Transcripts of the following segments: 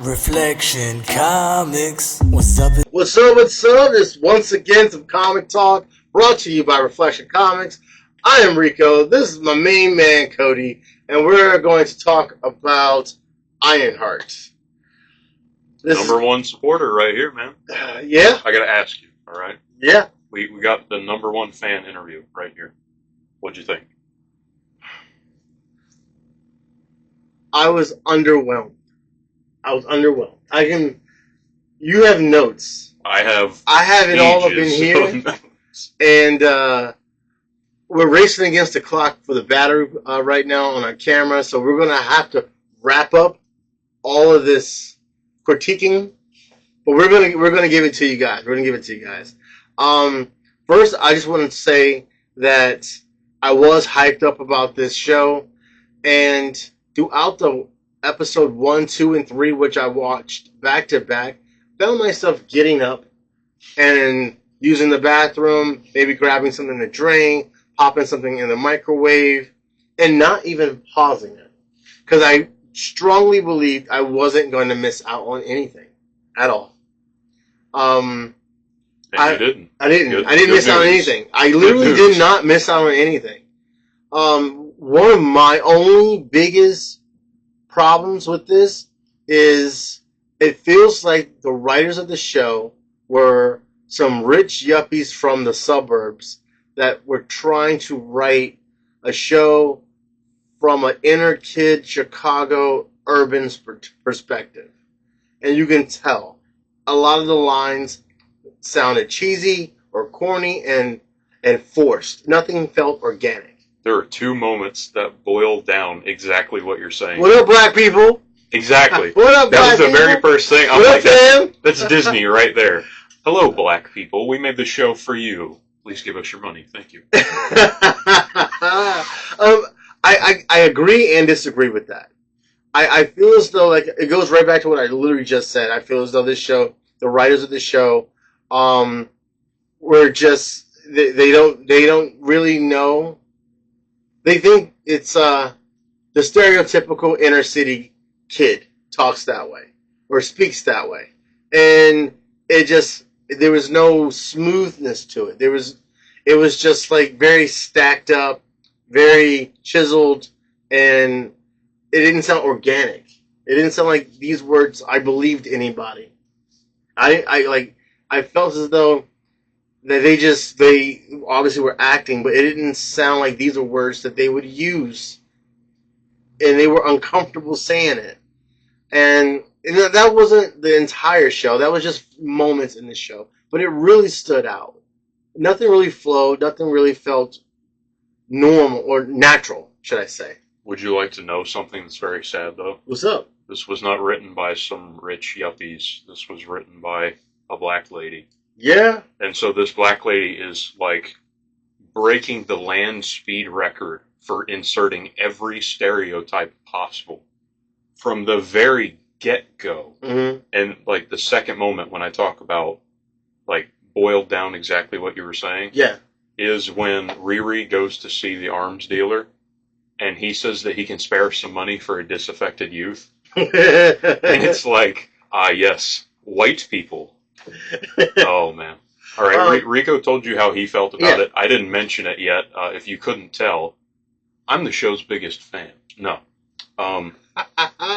Reflection Comics. What's up? What's up? What's up? It's once again some comic talk brought to you by Reflection Comics. I am Rico. This is my main man, Cody, and we're going to talk about IronHeart. Number one supporter right here, man. Yeah? I gotta ask you, alright? Yeah. We got the number one fan interview right here. What'd you think? I was underwhelmed. You have notes. I have it all up in here. And we're racing against the clock for the battery right now on our camera, so we're going to have to wrap up all of this critiquing, but we're gonna give it to you guys. First, I just want to say that I was hyped up about this show, and throughout the episode 1, 2, and 3, which I watched back to back, found myself getting up and using the bathroom, maybe grabbing something to drink, popping something in the microwave, and not even pausing it, because I strongly believed I wasn't going to miss out on anything at all. And you didn't. I didn't miss out on anything. I literally did not miss out on anything. One of my only biggest problems with this is it feels like the writers of the show were some rich yuppies from the suburbs that were trying to write a show from an inner kid Chicago urban perspective. And you can tell a lot of the lines sounded cheesy or corny and forced. Nothing felt organic. There are two moments that boil down exactly what you're saying. What up, black people? Exactly. What up, black people? That was the very first thing. I'm what like, up, fam? That's Disney right there. Hello, black people. We made the show for you. Please give us your money. Thank you. I agree and disagree with that. I feel as though, like, it goes right back to what I literally just said. I feel as though this show, the writers of this show, were just they don't really know. They think it's the stereotypical inner city kid talks that way or speaks that way, and there was no smoothness to it. It was just like very stacked up, very chiseled, and it didn't sound organic. It didn't sound like these words I believed anybody. I felt as though that they obviously were acting, but it didn't sound like these are words that they would use, and they were uncomfortable saying it. And that wasn't the entire show. That was just moments in the show, but it really stood out. Nothing really flowed. Nothing really felt normal or natural, should I say. Would you like to know something that's very sad, though? What's up? This was not written by some rich yuppies. This was written by a black lady. Yeah. And so this black lady is, like, breaking the land speed record for inserting every stereotype possible from the very get-go. Mm-hmm. And, like, the second moment when I talk about, like, boiled down exactly what you were saying, yeah, is when Riri goes to see the arms dealer, and he says that he can spare some money for a disaffected youth. And it's like, yes, white people. Oh, man. All right, Rico told you how he felt about it. I didn't mention it yet. If you couldn't tell, I'm the show's biggest fan. No.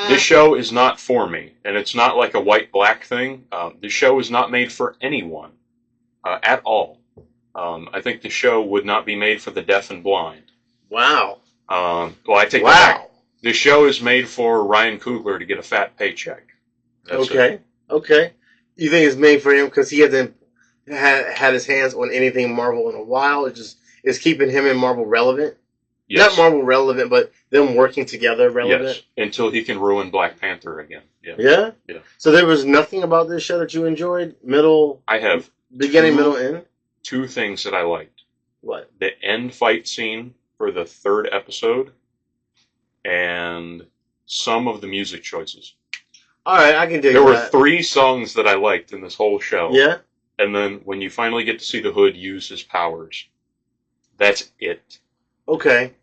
This show is not for me, and it's not like a white-black thing. This show is not made for anyone at all. I think the show would not be made for the deaf and blind. Wow. Well, I take that back. This show is made for Ryan Coogler to get a fat paycheck. That's it. Okay. You think it's made for him because he hasn't had his hands on anything Marvel in a while? It's keeping him in Marvel relevant? Yes. Not Marvel relevant, but them working together relevant? Yes, until he can ruin Black Panther again. Yeah? Yeah. So there was nothing about this show that you enjoyed? I have beginning, middle, end? Two things that I liked. What? The end fight scene for the third episode, and some of the music choices. All right, I can dig There that. were 3 songs that I liked in this whole show. Yeah? And then when you finally get to see the Hood use his powers, that's it. Okay.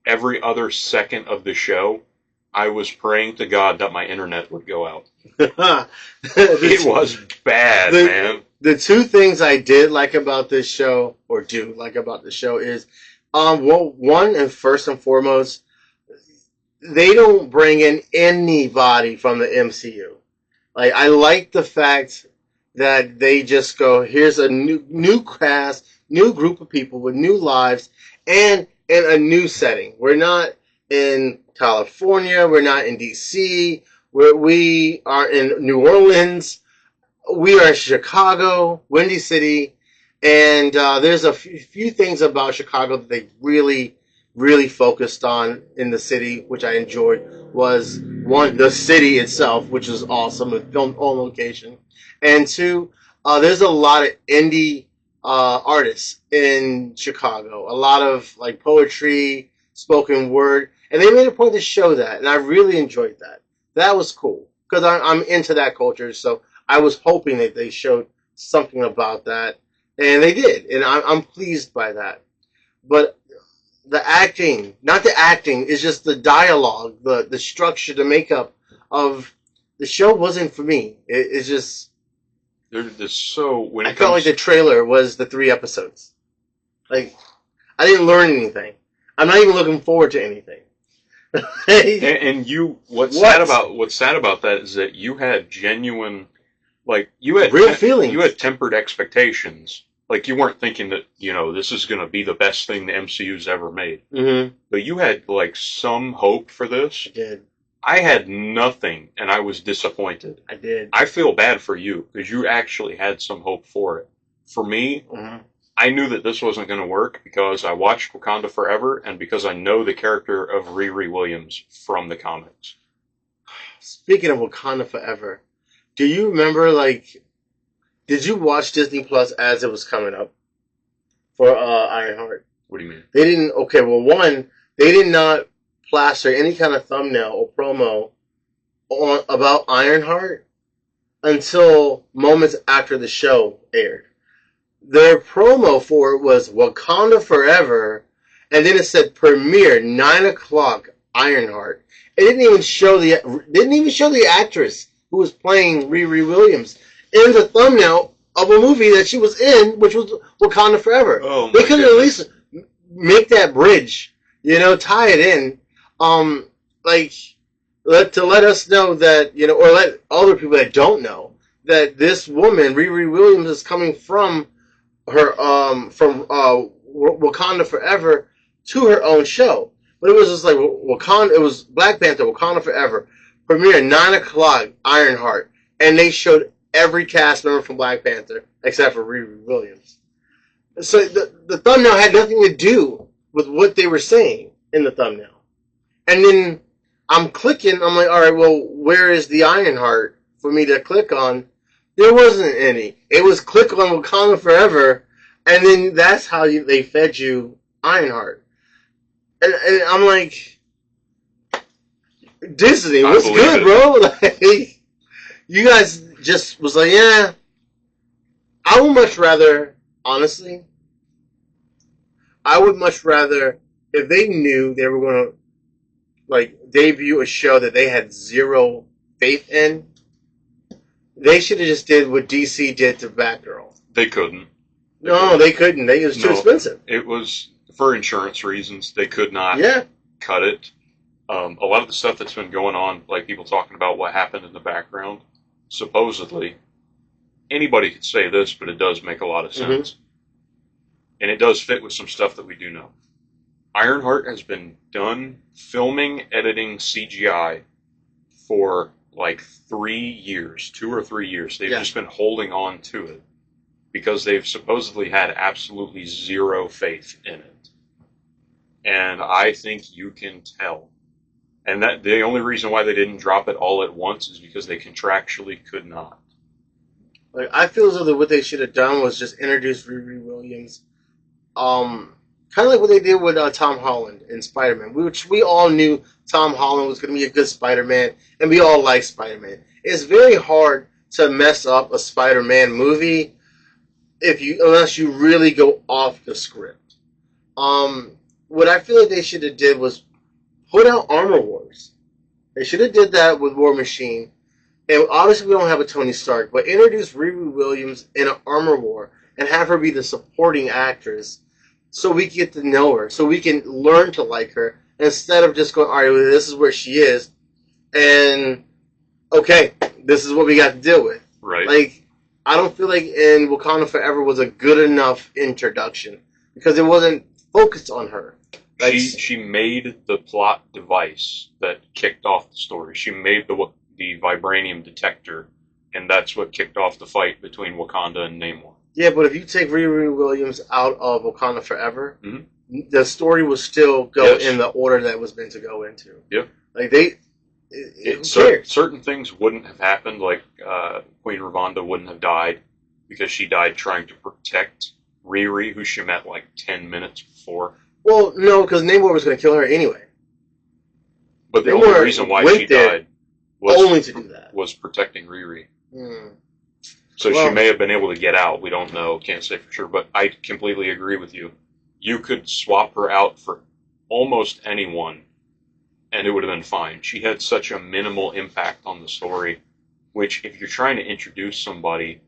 Every other second of the show I was praying to God that my internet would go out. It It was bad, man. The two things I did like about this show, or do like about the show, is, well, one and first and foremost, they don't bring in anybody from the MCU. Like, I like the fact that they just go, here's a new cast, new group of people with new lives, and in a new setting. We're not in California. We're not in DC. We are in New Orleans. We are in Chicago, Windy City, and there's a few things about Chicago that they really, really focused on in the city, which I enjoyed. Was one, the city itself, which was awesome, and filmed on location, and two, there's a lot of indie artists in Chicago, a lot of like poetry, spoken word, and they made a point to show that, and I really enjoyed that. That was cool because I'm into that culture, so I was hoping that they showed something about that, and they did, and I'm pleased by that. But the acting, not the acting, is just the dialogue, the structure, the makeup of the show wasn't for me. It's just, There's so when I it felt comes, like the trailer was the 3 episodes. Like, I didn't learn anything. I'm not even looking forward to anything. and you what's sad about that is that you had genuine, like you had Real feelings. You had tempered expectations. Like you weren't thinking that this is going to be the best thing the MCU's ever made. Mm-hmm. But you had like some hope for this. I did. I had nothing, and I was disappointed. I did. I feel bad for you because you actually had some hope for it. For me, I knew that this wasn't going to work because I watched Wakanda Forever and because I know the character of Riri Williams from the comics. Speaking of Wakanda Forever, do you remember, like, did you watch Disney Plus as it was coming up for Ironheart? What do you mean? They didn't, okay, well, one, they did not plaster any kind of thumbnail or promo about Ironheart until moments after the show aired. Their promo for it was Wakanda Forever, and then it said premiere 9 o'clock Ironheart. It didn't even show the actress who was playing Riri Williams in the thumbnail of a movie that she was in, which was Wakanda Forever. Oh, they could at least make that bridge, tie it in, to let us know that, or let other people that don't know that this woman, Riri Williams, is coming from her Wakanda Forever to her own show. But it was just like Wakanda. It was Black Panther, Wakanda Forever, premiere 9 o'clock Ironheart, and they showed every cast member from Black Panther except for Riri Williams. So the thumbnail had nothing to do with what they were saying in the thumbnail. And then I'm clicking. I'm like, all right, well, where is the Ironheart for me to click on? There wasn't any. It was click on Wakanda Forever, and then that's how they fed you Ironheart. And I'm like, Disney, what's good, bro? Like, you guys just was like, yeah. I would much rather, honestly, if they knew they were going to, like, debut a show that they had zero faith in, they should have just did what DC did to Batgirl. They couldn't. They couldn't. It was too expensive. It was for insurance reasons. They could not cut it. A lot of the stuff that's been going on, like people talking about what happened in the background, supposedly, anybody could say this, but it does make a lot of sense. And it does fit with some stuff that we do know. Ironheart has been done filming, editing CGI for like 3 years, 2 or 3 years. They've just been holding on to it because they've supposedly had absolutely zero faith in it. And I think you can tell. And that the only reason why they didn't drop it all at once is because they contractually could not. Like, I feel as though what they should have done was just introduce Riri Williams. Kind of like what they did with Tom Holland in Spider-Man, which we all knew Tom Holland was going to be a good Spider-Man, and we all like Spider-Man. It's very hard to mess up a Spider-Man movie unless you really go off the script. What I feel like they should have did was put out Armor Wars. They should have did that with War Machine. And obviously we don't have a Tony Stark, but introduce Riri Williams in an Armor War and have her be the supporting actress so we get to know her, so we can learn to like her, instead of just going, all right, well, this is where she is, and okay, this is what we got to deal with. Right. Like, I don't feel like in Wakanda Forever was a good enough introduction because it wasn't focused on her. Like, she made the plot device that kicked off the story. She made the vibranium detector, and that's what kicked off the fight between Wakanda and Namor. Yeah, but if you take Riri Williams out of Wakanda Forever, mm-hmm. the story will still go in the order that it was meant to go into. Yeah. Like, certain things wouldn't have happened, like Queen Ravonda wouldn't have died because she died trying to protect Riri, who she met like 10 minutes before. Well, no, because Namor was going to kill her anyway. But the only reason why she died was only to do that. Was protecting Riri. Hmm. So she may have been able to get out. We don't know. Can't say for sure. But I completely agree with you. You could swap her out for almost anyone, and it would have been fine. She had such a minimal impact on the story, which if you're trying to introduce somebody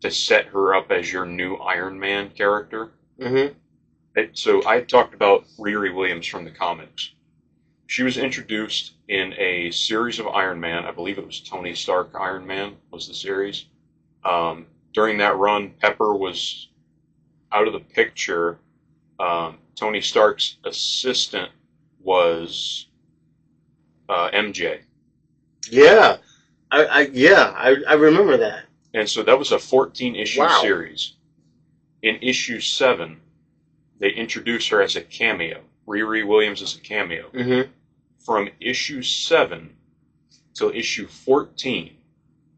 to set her up as your new Iron Man character. Mm-hmm. So I talked about Riri Williams from the comics. She was introduced in a series of Iron Man. I believe it was Tony Stark Iron Man was the series. During that run, Pepper was out of the picture. Tony Stark's assistant was MJ. Yeah, I remember that. And so that was a 14-issue series. In issue 7, they introduced her as a cameo. Riri Williams as a cameo. Mm-hmm. From issue 7 till issue 14,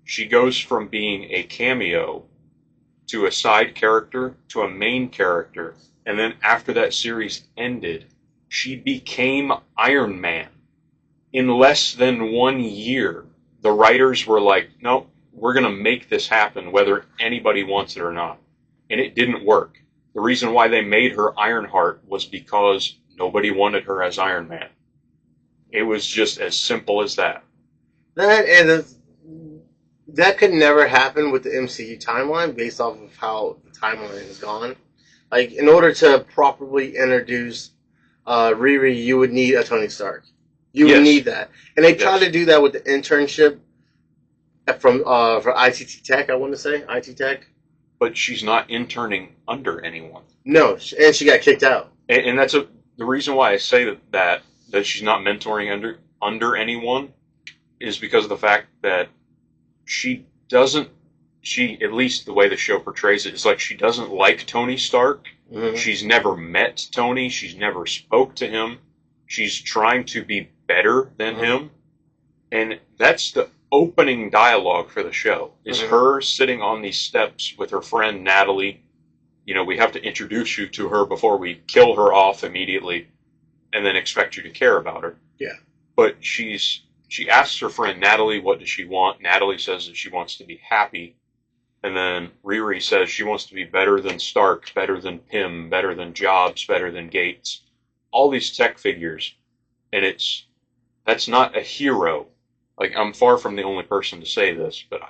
she goes from being a cameo to a side character to a main character. And then after that series ended, she became Iron Man. In less than 1 year, the writers were like, nope, we're going to make this happen whether anybody wants it or not. And it didn't work. The reason why they made her Ironheart was because nobody wanted her as Iron Man. It was just as simple as that. That could never happen with the MCU timeline based off of how the timeline has gone. Like, in order to properly introduce Riri, you would need a Tony Stark. You would need that. And they tried to do that with the internship from for ITT Tech, I want to say. IT Tech. But she's not interning under anyone. No, and she got kicked out. And that's the reason why I say that she's not mentoring under anyone is because of the fact that at least the way the show portrays it, is like she doesn't like Tony Stark. Mm-hmm. She's never met Tony. She's never spoke to him. She's trying to be better than him. And that's the opening dialogue for the show, is her sitting on these steps with her friend Natalie. You know, we have to introduce you to her before we kill her off immediately and then expect you to care about her. Yeah. But she asks her friend Natalie, what does she want? Natalie says that she wants to be happy. And then Riri says she wants to be better than Stark, better than Pym, better than Jobs, better than Gates. All these tech figures. And that's not a hero. Like, I'm far from the only person to say this, but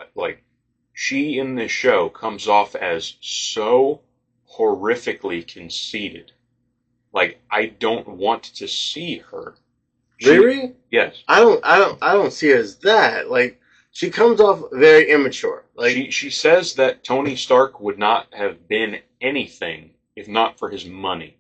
she in this show comes off as so horrifically conceited. Like, I don't want to see her. Riri? Yes. I don't see her as that. Like, she comes off very immature. Like, she says that Tony Stark would not have been anything if not for his money.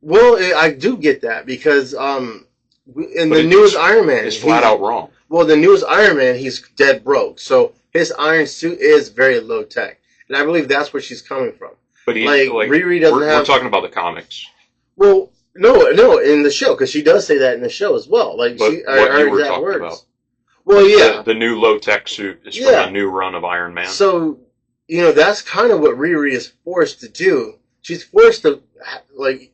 Well, I do get that because in the newest Iron Man, it's flat out wrong. Well, the newest Iron Man, he's dead broke, so his iron suit is very low tech, and I believe that's where she's coming from. But Riri doesn't have. We're talking about the comics. Well, no, in the show, because she does say that in the show as well. Like, but what you were talking words. About. Well, yeah, the new low tech suit is from a new run of Iron Man. So, that's kind of what Riri is forced to do. She's forced to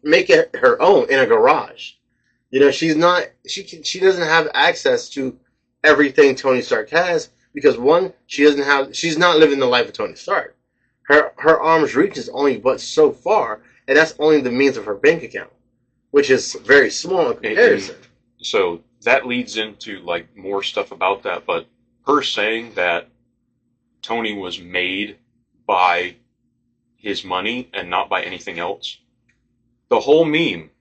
make it her own in a garage. She's not. She doesn't have access to everything Tony Stark has because one, she's not living the life of Tony Stark. Her arm's reach is only but so far, and that's only the means of her bank account, which is very small in comparison. So that leads into like more stuff about that. But her saying that Tony was made by his money and not by anything else. The whole meme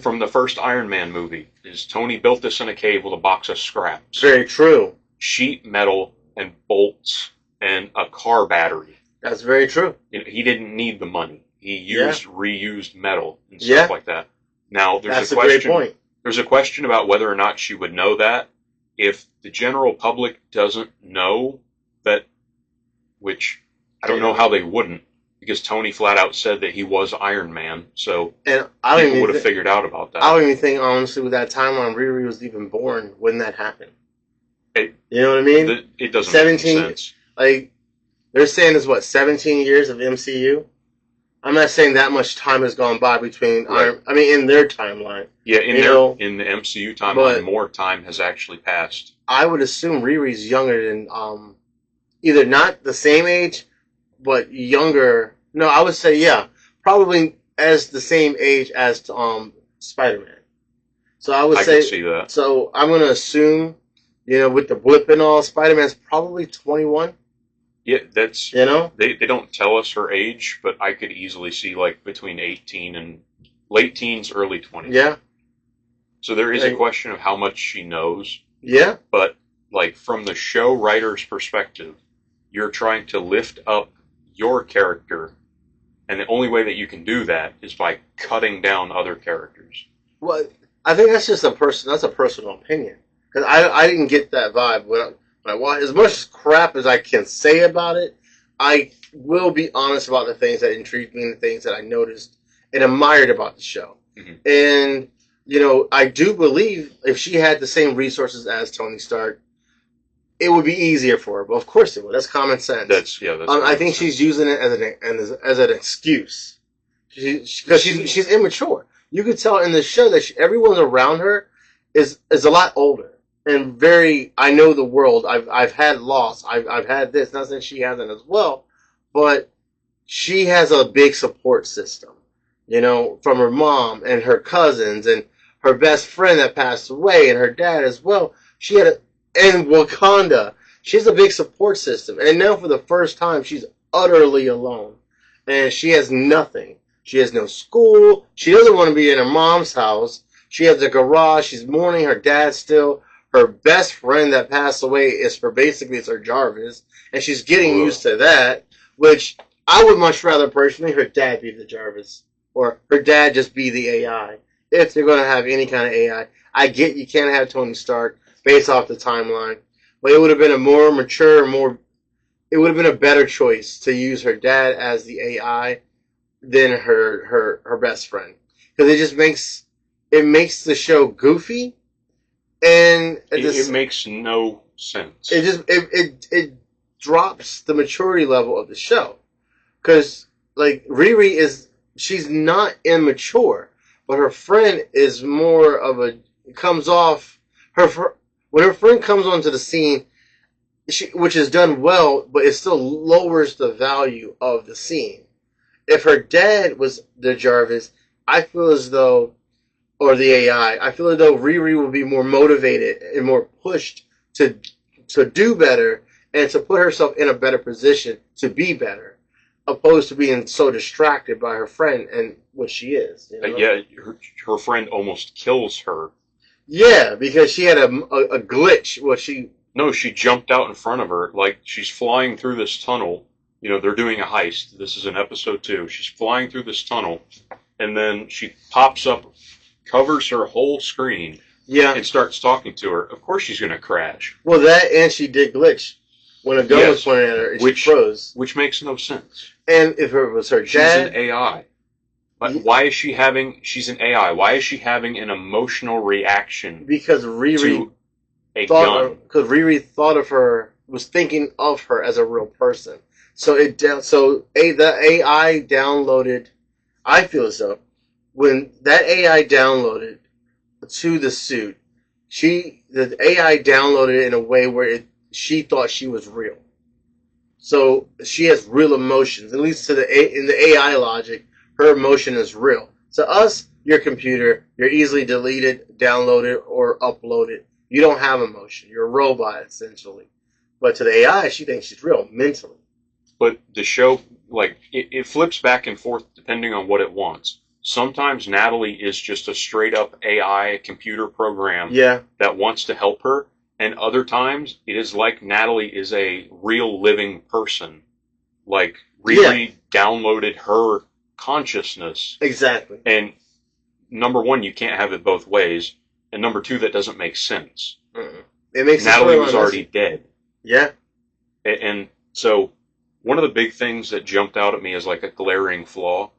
from the first Iron Man movie is Tony built this in a cave with a box of scraps. Very true. Sheet metal and bolts and a car battery. That's very true. He didn't need the money. He used reused metal and stuff like that. Now, That's a great point. There's a question about whether or not she would know that. If the general public doesn't know that, which I don't know how they wouldn't, because Tony flat out said that he was Iron Man, so and people would have figured out about that. I don't even think, honestly, with that timeline, Riri was even born when that happened. You know what I mean? It doesn't make sense. Like, they're saying it's, 17 years of MCU? I'm not saying that much time has gone by between in their timeline. Yeah, in the MCU timeline, more time has actually passed. I would assume Riri's younger than, either not the same age, but younger. No, I would say, probably as the same age as Spider-Man. So I would say, can see that. So I'm going to assume, with the blip and all, Spider-Man's probably 21. Yeah, that's, they don't tell us her age, but I could easily see like between 18 and late teens, early 20s. Yeah. So there is a question of how much she knows. Yeah. But like from the show writer's perspective, you're trying to lift up your character, and the only way that you can do that is by cutting down other characters. Well, I think that's just that's a personal opinion. Because I didn't get that vibe when I watched. As much crap as I can say about it, I will be honest about the things that intrigued me and the things that I noticed and admired about the show. Mm-hmm. And, I do believe if she had the same resources as Tony Stark, it would be easier for her. But of course it would. That's common sense. I think she's using it as an excuse. Because she's immature. You could tell in the show that everyone around her is a lot older. And I know the world. I've had loss. I've had this. Not that she hasn't as well, but she has a big support system, from her mom and her cousins and her best friend that passed away and her dad as well. And Wakanda. She has a big support system. And now for the first time, she's utterly alone. And she has nothing. She has no school. She doesn't want to be in her mom's house. She has a garage. She's mourning her dad still. Her best friend that passed away is her Jarvis, and she's getting used to that, which I would much rather personally her dad be the Jarvis, or her dad just be the AI, if they're going to have any kind of AI. I get you can't have Tony Stark based off the timeline, but it would have been a more mature, it would have been a better choice to use her dad as the AI than her best friend. Because it just makes the show goofy. And it makes no sense. It drops the maturity level of the show, because like Riri she's not immature, but her friend is more of when her friend comes onto the scene, which is done well, but it still lowers the value of the scene. If her dad was the Jarvis, I feel as though. Or the AI. I feel as though Riri will be more motivated and more pushed to do better and to put herself in a better position to be better, opposed to being so distracted by her friend and what she is. Yeah, her friend almost kills her. Yeah, because she had a glitch. No, she jumped out in front of her. Like, she's flying through this tunnel. They're doing a heist. This is in episode 2. She's flying through this tunnel, and then she pops up, covers her whole screen, and starts talking to her. Of course she's going to crash. Well, that and she did glitch when a gun was pointed at her, and she froze. Which makes no sense. And if it was her dad... She's an AI. But why is she she's an AI, why is she having an emotional reaction because Riri to a gun? Because Riri was thinking of her as a real person. So the AI downloaded, I feel as though, when that AI downloaded to the suit, the AI downloaded it in a way where she thought she was real. So she has real emotions. At least in the AI logic, her emotion is real. To us, your computer. You're easily deleted, downloaded, or uploaded. You don't have emotion. You're a robot, essentially. But to the AI, she thinks she's real mentally. But the show, like, it flips back and forth depending on what it wants. Sometimes Natalie is just a straight-up AI computer program that wants to help her. And other times, it is like Natalie is a real living person. Like, Riri downloaded her consciousness. Exactly. And number one, you can't have it both ways. And number two, that doesn't make sense. It makes Natalie was already dead. Yeah. And so, one of the big things that jumped out at me as like a glaring flaw,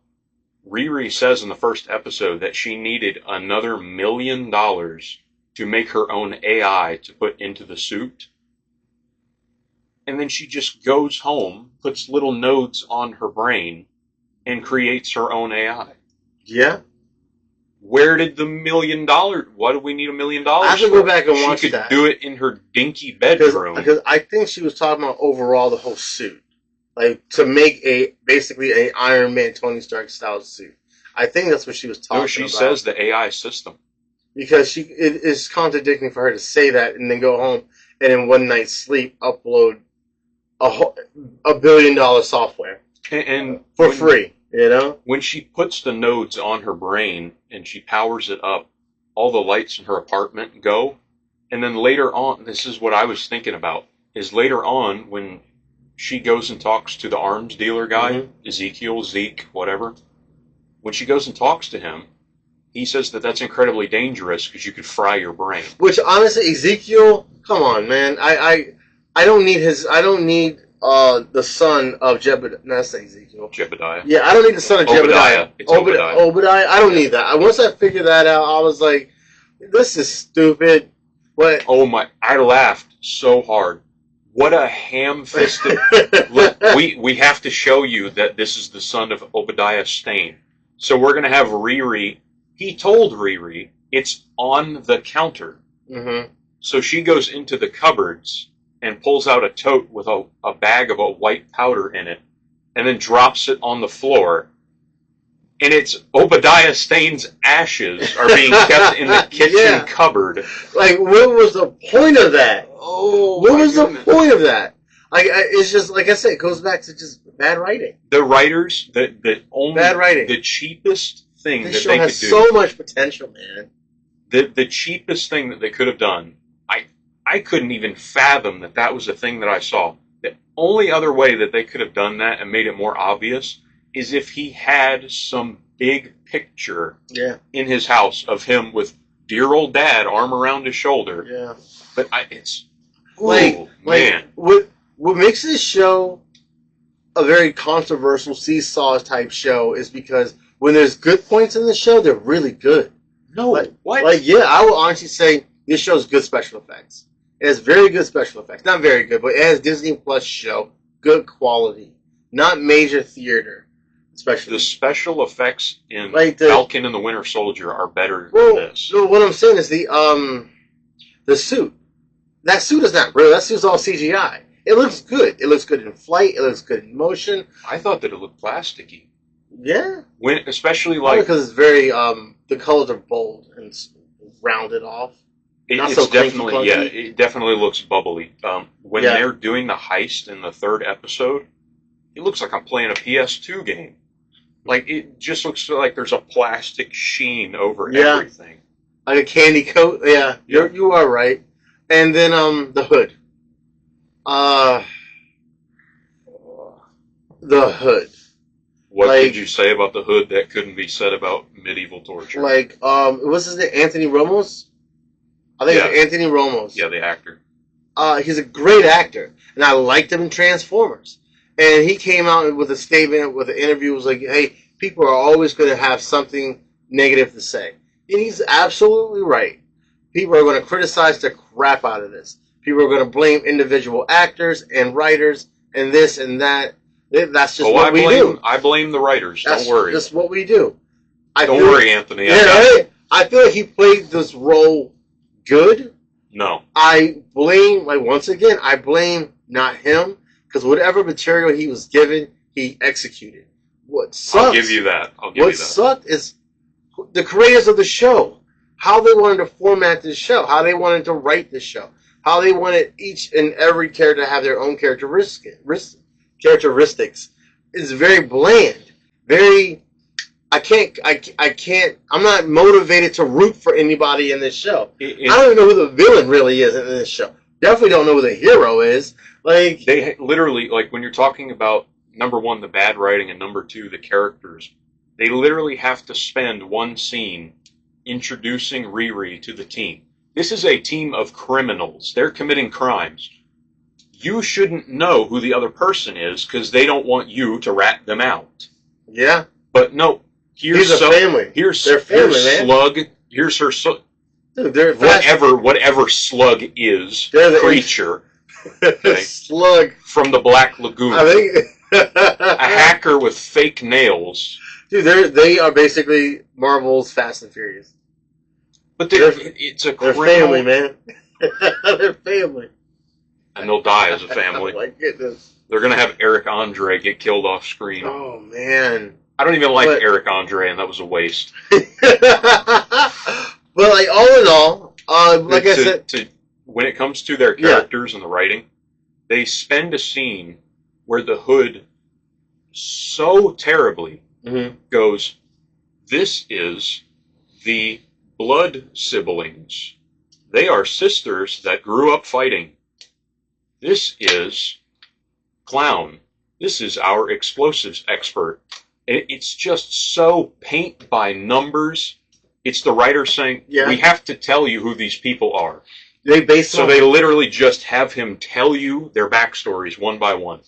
Riri says in the first episode that she needed another $1 million to make her own AI to put into the suit. And then she just goes home, puts little nodes on her brain, and creates her own AI. Yeah. Where did the $1 million? Why do we need $1 million? I have to go back and watch that. She could do it in her dinky bedroom. Because I think she was talking about overall the whole suit. Like, to make basically an Iron Man Tony Stark style suit. I think that's what she was talking about. No, she says the AI system. Because it is contradicting for her to say that and then go home and in one night's sleep upload $1 billion software. And for free, you know? When she puts the nodes on her brain and she powers it up, all the lights in her apartment go. And then later on, this is what I was thinking about, is later on when she goes and talks to the arms dealer guy, Zeke, whatever. When she goes and talks to him, he says that that's incredibly dangerous because you could fry your brain. Which, honestly, Ezekiel, come on, man. I don't need the son of Jebediah. No, that's not Ezekiel. Jebediah. Yeah, I don't need the son of Jebediah. It's Obadiah. Obadiah. I don't need that. Once I figured that out, I was like, this is stupid. But oh my, I laughed so hard. What a ham-fisted... Look, we have to show you that this is the son of Obadiah Stane. So we're going to have Riri... He told Riri it's on the counter. So she goes into the cupboards and pulls out a tote with a bag of a white powder in it and then drops it on the floor. And it's Obadiah Stane's ashes are being kept in the kitchen cupboard. Like, what was the point of that? What was the point of that? It's just, like I said, it goes back to just bad writing. The writers, bad writing. The cheapest thing this that they could do. This show has so much potential, man. The cheapest thing that they could have done, I couldn't even fathom that was a thing that I saw. The only other way that they could have done that and made it more obvious is if he had some big picture in his house of him with dear old dad arm around his shoulder. Yeah. But it's... man. What makes this show a very controversial seesaw type show is because when there's good points in the show, they're really good. No, what? I will honestly say this show's good special effects. It has very good special effects. Not very good, but it has Disney Plus show. Good quality. Not major theater. Especially. The special effects in Falcon and the Winter Soldier are better than this. So what I'm saying is the suit. That suit is not real. That suit's all CGI. It looks good. It looks good in flight. It looks good in motion. I thought that it looked plasticky. Yeah. Especially because it's very the colors are bold and rounded off. It definitely looks bubbly. When they're doing the heist in the third episode, it looks like I'm playing a PS2 game. Like, it just looks like there's a plastic sheen over everything. Like a candy coat. Yeah, you are right. And then the hood. The hood. What did you say about the hood that couldn't be said about medieval torture? What's his name? Anthony Ramos? I think it's Anthony Ramos. Yeah, the actor. He's a great actor, and I liked him in Transformers. And he came out with a statement, with an interview, was like, hey, people are always going to have something negative to say. And he's absolutely right. People are going to criticize the crap out of this. People are going to blame individual actors and writers and this and that. That's just what we do. I blame the writers. Don't worry. That's what we do. Don't worry, Anthony. I feel like he played this role good. No. I blame not him, because whatever material he was given, he executed. What sucks? I'll give you that. What sucked is the creators of the show, how they wanted to format this show, how they wanted to write this show, how they wanted each and every character to have their own characteristics. It's very bland, very. I can't. I'm not motivated to root for anybody in this show. I don't even know who the villain really is in this show. Definitely don't know who the hero is. Like, they literally, like, when you're talking about, number one, the bad writing, and number two, the characters, they literally have to spend one scene introducing Riri to the team. This is a team of criminals. They're committing crimes. You shouldn't know who the other person is because they don't want you to rat them out. Yeah. But no, here's a family. Here's man. Slug. Here's her. Dude, they're whatever Slug is, creature. Okay, Slug from the Black Lagoon. I think a hacker with fake nails. Dude, they are basically Marvel's Fast and Furious. But it's a they're family, man. They're family. And they'll die as a family. Oh my goodness. They're gonna have Eric Andre get killed off screen. Oh man. I don't even like Eric Andre, and that was a waste. But like all in all, like I said, when it comes to their characters and the writing, they spend a scene where the Hood so terribly goes, "This is the blood siblings. They are sisters that grew up fighting. This is Clown. This is our explosives expert." And it's just so paint by numbers. It's the writer saying, we have to tell you who these people are. They literally just have him tell you their backstories one by one.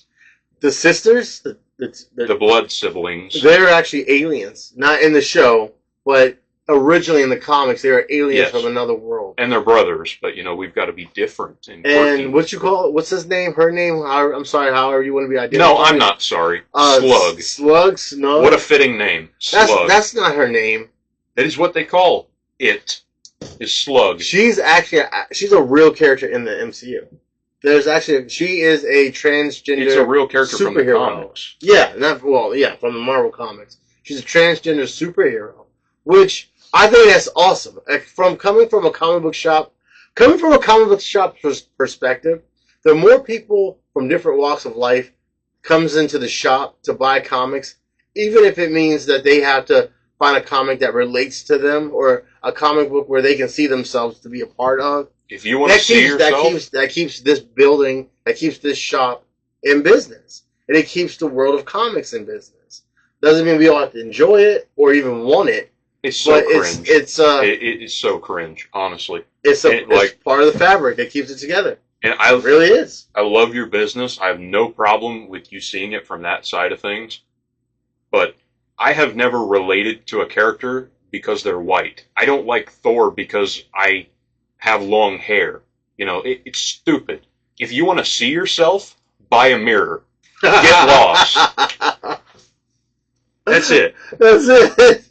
The sisters, the blood siblings, they're actually aliens. Not in the show, but originally in the comics, they are aliens from another world. And they're brothers, but we've got to be different. And what you call it? What's his name? Her name? I'm sorry, however you want to be identified. No, I'm not sorry. Slug. Slug? Snug? What a fitting name. Slug. That's not her name. That is what they call it, is Slug. She's a real character in the MCU. She is a transgender. It's a real character superhero. From the comics. Yeah, from the Marvel comics. She's a transgender superhero, which I think that's awesome. Coming from a comic book shop perspective, the more people from different walks of life comes into the shop to buy comics, even if it means that they have to find a comic that relates to them or a comic book where they can see themselves to be a part of. If you want to see yourself, that keeps this building, that keeps this shop in business, and it keeps the world of comics in business. Doesn't mean we all have to enjoy it or even want it. It's so cringe. It is so cringe, honestly. It's part of the fabric that keeps it together. And it really is. I love your business. I have no problem with you seeing it from that side of things. But I have never related to a character because they're white. I don't like Thor because I have long hair. It's stupid. If you want to see yourself, buy a mirror. Get lost. That's it. That's it.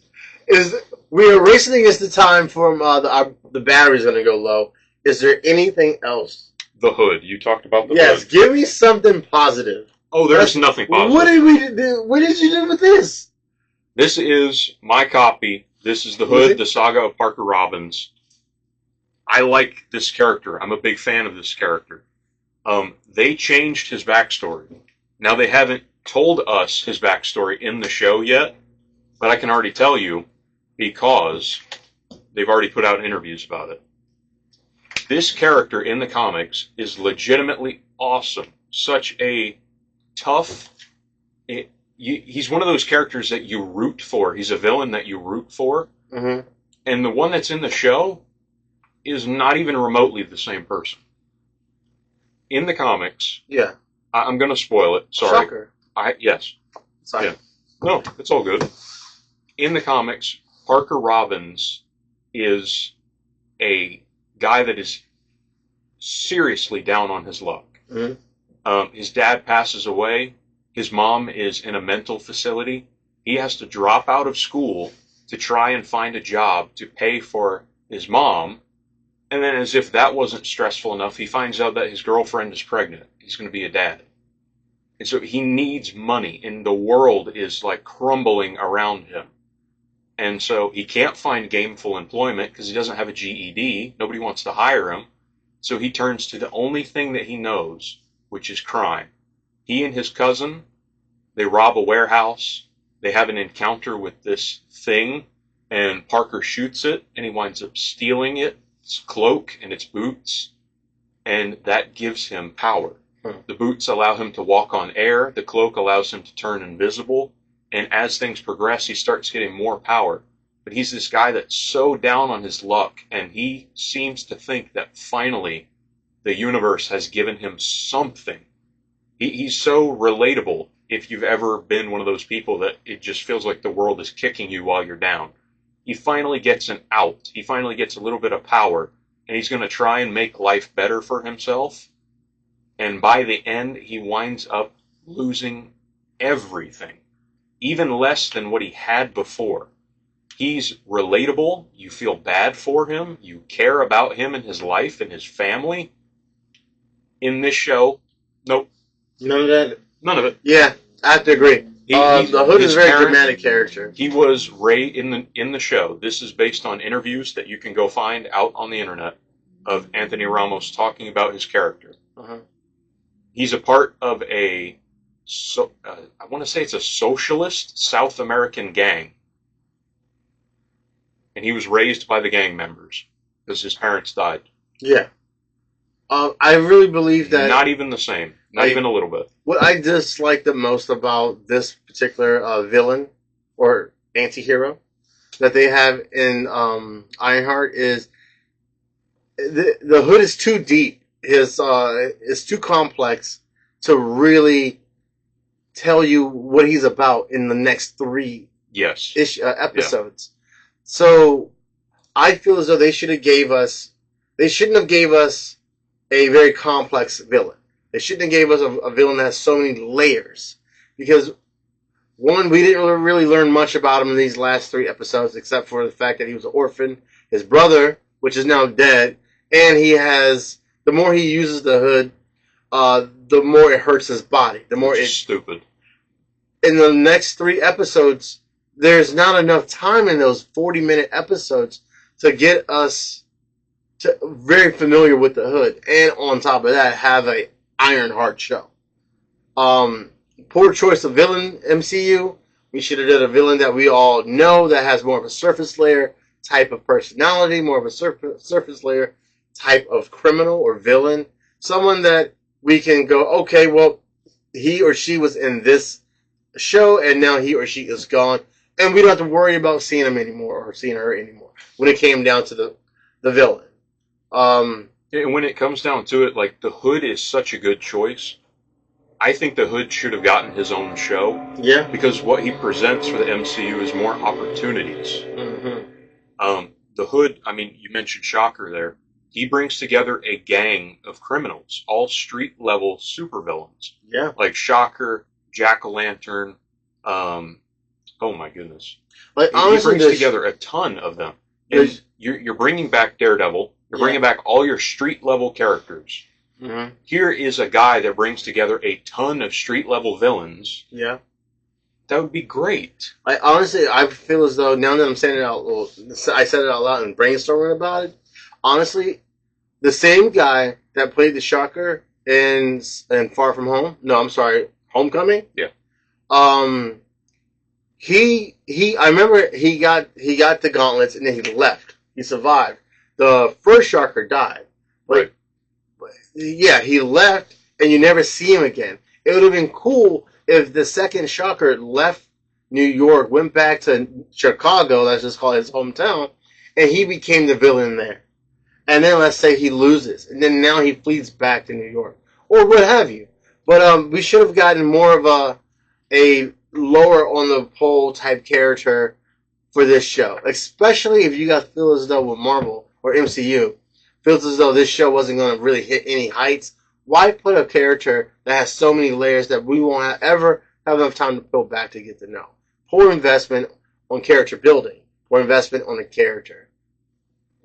We are racing against the time for the battery's going to go low. Is there anything else? The Hood. You talked about the Hood. Yes, give me something positive. Oh, there's nothing positive. What did we do? What did you do with this? This is my copy. This is The Hood, the saga of Parker Robbins. I like this character. I'm a big fan of this character. They changed his backstory. Now, they haven't told us his backstory in the show yet, but I can already tell you because they've already put out interviews about it. This character in the comics is legitimately awesome. Such a tough... He's one of those characters that you root for. He's a villain that you root for. Mm-hmm. And the one that's in the show is not even remotely the same person. In the comics... Yeah. I'm going to spoil it. Sorry. Shocker. Yes. Sorry. Yeah. No, it's all good. In the comics, Parker Robbins is a guy that is seriously down on his luck. Mm-hmm. His dad passes away. His mom is in a mental facility. He has to drop out of school to try and find a job to pay for his mom. And then, as if that wasn't stressful enough, he finds out that his girlfriend is pregnant. He's going to be a dad. And so he needs money, and the world is like crumbling around him. And so he can't find gainful employment because he doesn't have a GED. Nobody wants to hire him. So he turns to the only thing that he knows, which is crime. He and his cousin, they rob a warehouse. They have an encounter with this thing, and Parker shoots it, and he winds up stealing it, its cloak and its boots, and that gives him power. The boots allow him to walk on air. The cloak allows him to turn invisible. And as things progress, he starts getting more power. But he's this guy that's so down on his luck, and he seems to think that finally the universe has given him something. He's so relatable if you've ever been one of those people that it just feels like the world is kicking you while you're down. He finally gets an out. He finally gets a little bit of power, and he's going to try and make life better for himself. And by the end, he winds up losing everything, even less than what he had before. He's relatable. You feel bad for him. You care about him and his life and his family. In this show, nope. None of that? None of it. Yeah, I have to agree. The Hood is a very dramatic character. He was raised in the show. This is based on interviews that you can go find out on the internet of Anthony Ramos talking about his character. Uh-huh. He's a part of I want to say it's a socialist South American gang. And he was raised by the gang members because his parents died. Yeah. I really believe that... Not even the same. Not even a little bit. What I dislike the most about this particular villain or anti-hero that they have in Ironheart is the Hood is too deep. It's too complex to really tell you what he's about in the next 3 episodes. Yeah. So I feel as though they shouldn't have gave us a very complex villain. They shouldn't have gave us a villain that has so many layers. Because, one, we didn't really learn much about him in these last 3 episodes, except for the fact that he was an orphan. His brother, which is now dead, and the more he uses the Hood, the more it hurts his body. The more it's stupid. In the next 3 episodes, there's not enough time in those 40-minute episodes to get us very familiar with the Hood, and on top of that, have a Ironheart show. Poor choice of villain, MCU. We should have done a villain that we all know that has more of a surface layer type of personality, more of a surface layer type of criminal or villain. Someone that we can go, okay, well, he or she was in this show, and now he or she is gone, and we don't have to worry about seeing him anymore or seeing her anymore when it came down to the villain. And when it comes down to it, like, the Hood is such a good choice. I think the Hood should have gotten his own show. Yeah. Because what he presents for the MCU is more opportunities. Mm-hmm. The Hood, I mean, you mentioned Shocker there. He brings together a gang of criminals, all street-level supervillains. Yeah. Like Shocker, Jack-o'-lantern, oh my goodness. Like, honestly, he brings together a ton of them. And you're bringing back Daredevil. You're bringing back all your street-level characters. Mm-hmm. Here is a guy that brings together a ton of street-level villains. Yeah. That would be great. Honestly, I feel as though, now that I'm saying it out, I said it out loud and brainstorming about it, honestly, the same guy that played the Shocker in Far From Home, Homecoming? Yeah. I remember he got the gauntlets and then he left. He survived. The first Shocker died. Right. Yeah, he left and you never see him again. It would have been cool if the second Shocker left New York, went back to Chicago, let's just call it his hometown, and he became the villain there. And then let's say he loses, and then now he flees back to New York, or what have you. But we should have gotten more of a lower on the pole type character for this show, especially if you guys feel as though with Marvel or MCU feels as though this show wasn't going to really hit any heights. Why put a character that has so many layers that we won't ever have enough time to peel back to get to know? Poor investment on character building. Poor investment on a character.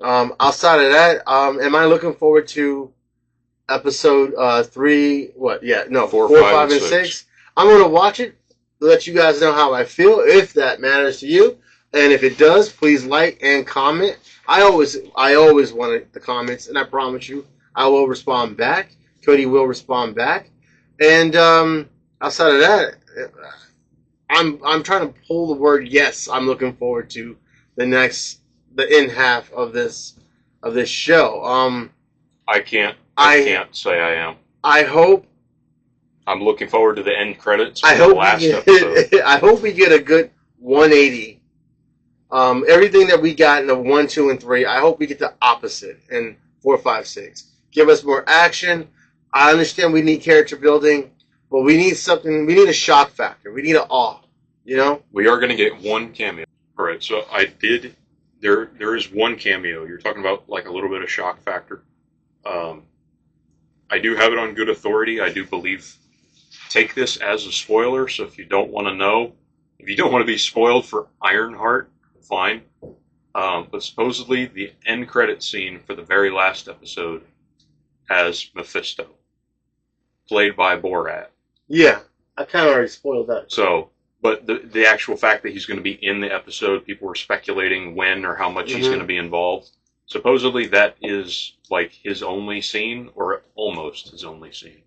Outside of that, am I looking forward to episode 3? 4, 5, and 6. I'm going to watch it, let you guys know how I feel, if that matters to you. And if it does, please like and comment. I always want the comments, and I promise you, I will respond back. Cody will respond back. And outside of that, I'm trying to pull the word yes. I'm looking forward to the end half of this show. I can't say I am. I hope. I'm looking forward to the end credits. I hope the last episode. I hope we get a good 180. Everything that we got in the 1, 2, and 3, I hope we get the opposite in 4, 5, 6. Give us more action. I understand we need character building, but we need something. We need a shock factor. We need an awe. You know. We are going to get one cameo. All right. So I did. There is one cameo. You're talking about like a little bit of shock factor. I do have it on good authority. I do believe. Take this as a spoiler. So if you don't want to know, if you don't want to be spoiled for Ironheart, fine. But supposedly the end credit scene for the very last episode has Mephisto, played by Borat. Yeah, I kind of already spoiled that. So, but the actual fact that he's going to be in the episode, people were speculating when or how much he's going to be involved. Supposedly that is like his only scene, or almost his only scene.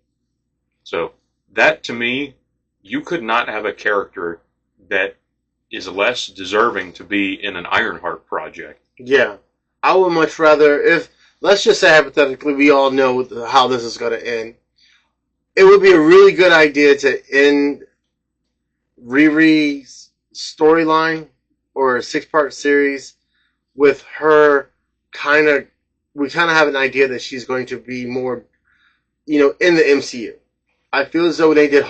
So that to me, you could not have a character that is less deserving to be in an Ironheart project. Yeah. I would much rather, if, let's just say hypothetically, we all know how this is going to end. It would be a really good idea to end Riri's storyline or a 6-part series with her we kind of have an idea that she's going to be more, in the MCU. I feel as though when they did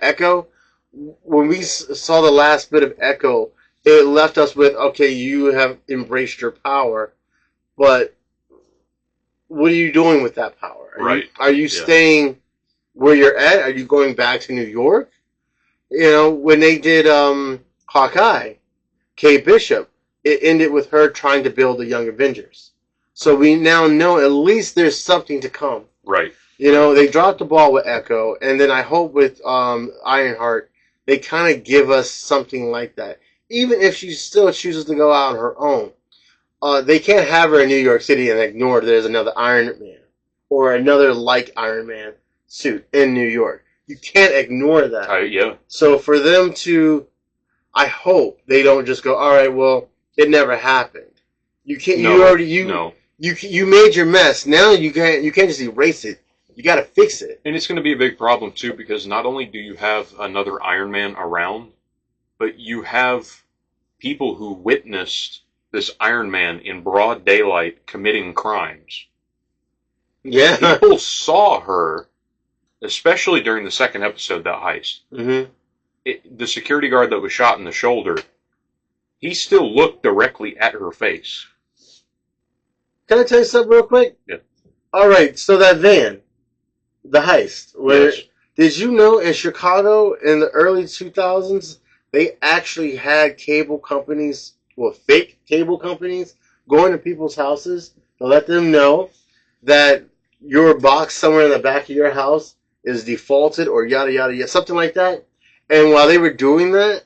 Echo, when we saw the last bit of Echo, it left us with, okay, you have embraced your power, but what are you doing with that power? Are you staying where you're at? Are you going back to New York? When they did Hawkeye, Kate Bishop, it ended with her trying to build the Young Avengers. So we now know at least there's something to come. Right. They dropped the ball with Echo, and then I hope with Ironheart, they kind of give us something like that. Even if she still chooses to go out on her own. They can't have her in New York City and ignore there's another Iron Man or another like Iron Man suit in New York. You can't ignore that. Yeah. So for them to, I hope they don't just go, all right, well, it never happened. You can't. You made your mess. Now you can't just erase it. You got to fix it. And it's going to be a big problem too, because not only do you have another Iron Man around, but you have people who witnessed this Iron Man in broad daylight committing crimes. Yeah. People saw her, especially during the second episode, that heist. Mm-hmm. The security guard that was shot in the shoulder, he still looked directly at her face. Can I tell you something real quick? Yeah. All right, so that van, the heist, did you know in Chicago in the early 2000s, they actually had cable companies, fake cable companies, going to people's houses to let them know that your box somewhere in the back of your house is defaulted or yada, yada, yada, something like that. And while they were doing that,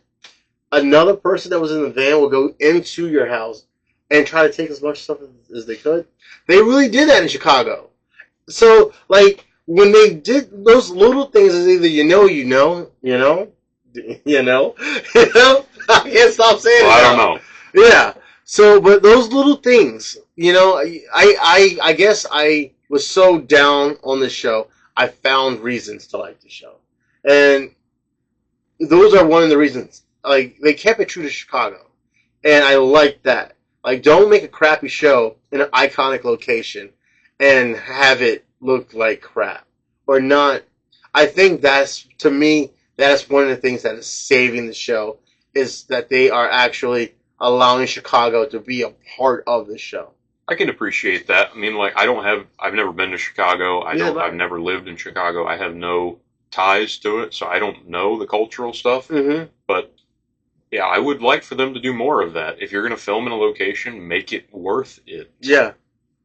another person that was in the van would go into your house and try to take as much stuff as they could. They really did that in Chicago. So, when they did those little things, is either you know. I can't stop saying it. I don't know. Yeah. So, but those little things, I guess I was so down on the show, I found reasons to like the show. And those are one of the reasons. They kept it true to Chicago. And I like that. Don't make a crappy show in an iconic location and have it look like crap. Or not. I think to me, that's one of the things that is saving the show, is that they are actually allowing Chicago to be a part of the show. I can appreciate that. I mean, I've never been to Chicago. I've never lived in Chicago. I have no ties to it, so I don't know the cultural stuff. Mm-hmm. But yeah, I would like for them to do more of that. If you're going to film in a location, make it worth it. Yeah.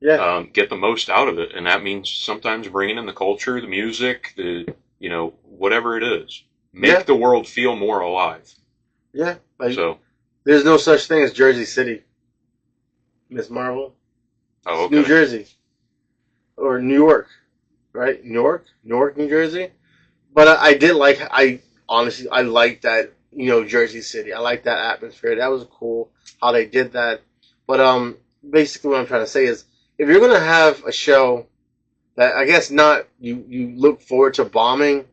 Yeah. Get the most out of it, and that means sometimes bringing in the culture, the music, whatever it is. Make the world feel more alive. Yeah. So There's no such thing as Jersey City, Miss Marvel. Oh, It's okay. New Jersey. Or New York, right? Newark, New Jersey. But I honestly, I like that, Jersey City. I like that atmosphere. That was cool how they did that. But basically what I'm trying to say is, if you're gonna have a show that I guess not you look forward to bombing,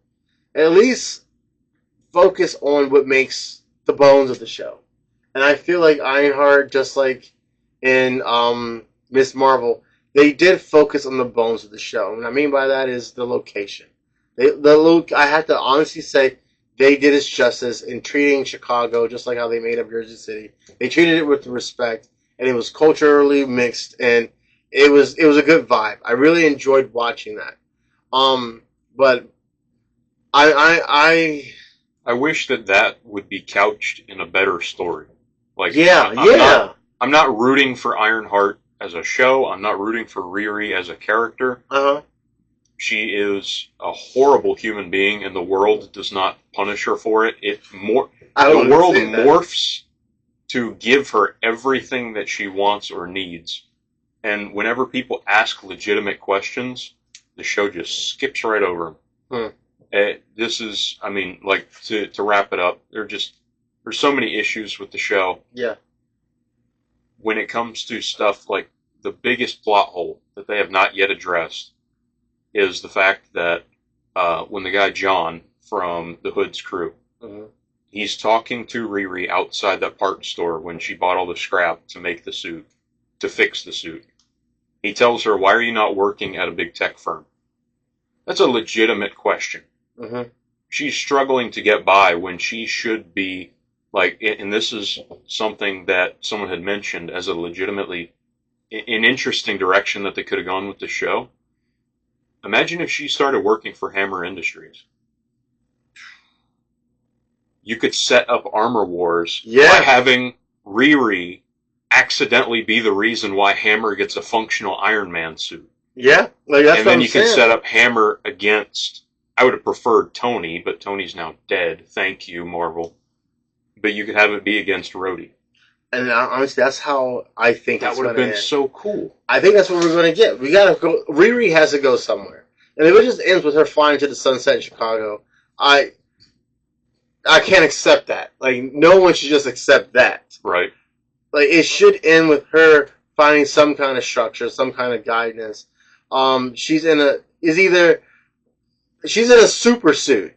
at least focus on what makes the bones of the show. And I feel like Ironheart, just like in Miss Marvel, they did focus on the bones of the show. And what I mean by that is the location. I have to honestly say they did its justice in treating Chicago just like how they made up Jersey City. They treated it with respect, and it was culturally mixed, and it was a good vibe. I really enjoyed watching that. But I I wish that would be couched in a better story. Like, yeah, I'm yeah. I'm not rooting for Ironheart as a show. I'm not rooting for Riri as a character. Uh-huh. She is a horrible human being, and the world does not punish her for it. The world morphs to give her everything that she wants or needs. And whenever people ask legitimate questions, the show just skips right over them. This is, I mean, like, to wrap it up, there's so many issues with the show. Yeah. When it comes to stuff like the biggest plot hole that they have not yet addressed is the fact that when the guy John from the Hood's crew, he's talking to Riri outside that parts store when she bought all the scrap to make the suit, to fix the suit. He tells her, "Why are you not working at a big tech firm?" That's a legitimate question. She's struggling to get by when she should be, like, and this is something that someone had mentioned as a legitimately an interesting direction that they could have gone with the show. Imagine if she started working for Hammer Industries. You could set up Armor Wars by having Riri accidentally be the reason why Hammer gets a functional Iron Man suit. Yeah, like that's and what then I'm you saying. can set up Hammer against. I would have preferred Tony, but Tony's now dead. Thank you, Marvel. But you could have it be against Rhodey. And honestly, that's how I think that would have been so cool. I think that's what we're going to get. We got to go. Riri has to go somewhere. And if it just ends with her flying to the sunset in Chicago, I can't accept that. Like, no one should just accept that. Right. Like, it should end with her finding some kind of structure, some kind of guidance. She's in a super suit.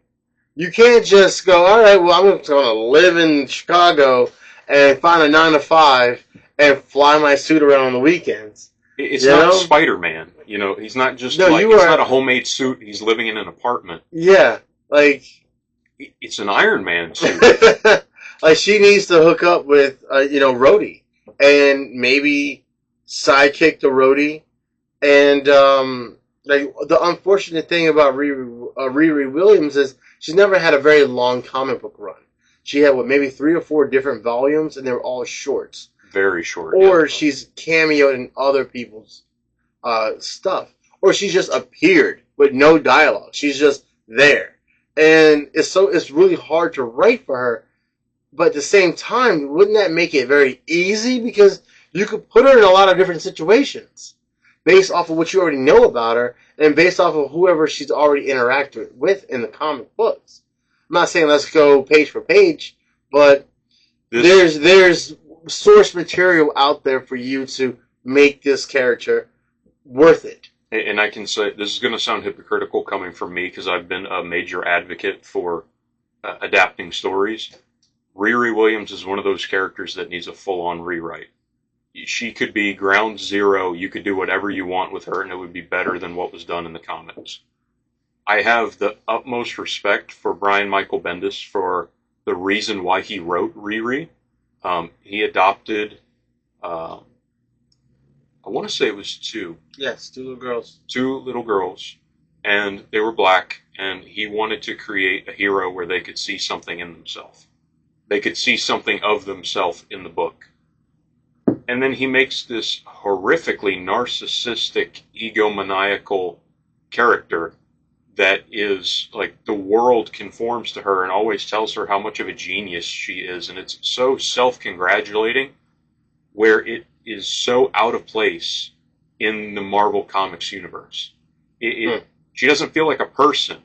You can't just go, all right, well, I'm going to live in Chicago and find a 9-to-5 and fly my suit around on the weekends. It's not Spider-Man. He's not just it's not a homemade suit. He's living in an apartment. Yeah, like, it's an Iron Man suit. Like, she needs to hook up with, Rhodey, and maybe sidekick to Rhodey. And like, the unfortunate thing about Riri Williams is she's never had a very long comic book run. She had maybe 3 or 4 different volumes, and they were all shorts. Very short. Or she's cameoed in other people's stuff, or she just appeared with no dialogue. She's just there, and it's really hard to write for her. But at the same time, wouldn't that make it very easy? Because you could put her in a lot of different situations based off of what you already know about her and based off of whoever she's already interacted with in the comic books. I'm not saying let's go page for page, but there's source material out there for you to make this character worth it. And I can say, this is going to sound hypocritical coming from me because I've been a major advocate for adapting stories. Riri Williams is one of those characters that needs a full-on rewrite. She could be ground zero. You could do whatever you want with her, and it would be better than what was done in the comics. I have the utmost respect for Brian Michael Bendis for the reason why he wrote Riri. He adopted, I want to say it was 2. Yes, 2 little girls. 2 little girls, and they were black, and he wanted to create a hero where they could see something in themselves. They could see something of themselves in the book. And then he makes this horrifically narcissistic, egomaniacal character that is like the world conforms to her and always tells her how much of a genius she is, and it's so self-congratulating, where it is so out of place in the Marvel Comics universe. She doesn't feel like a person.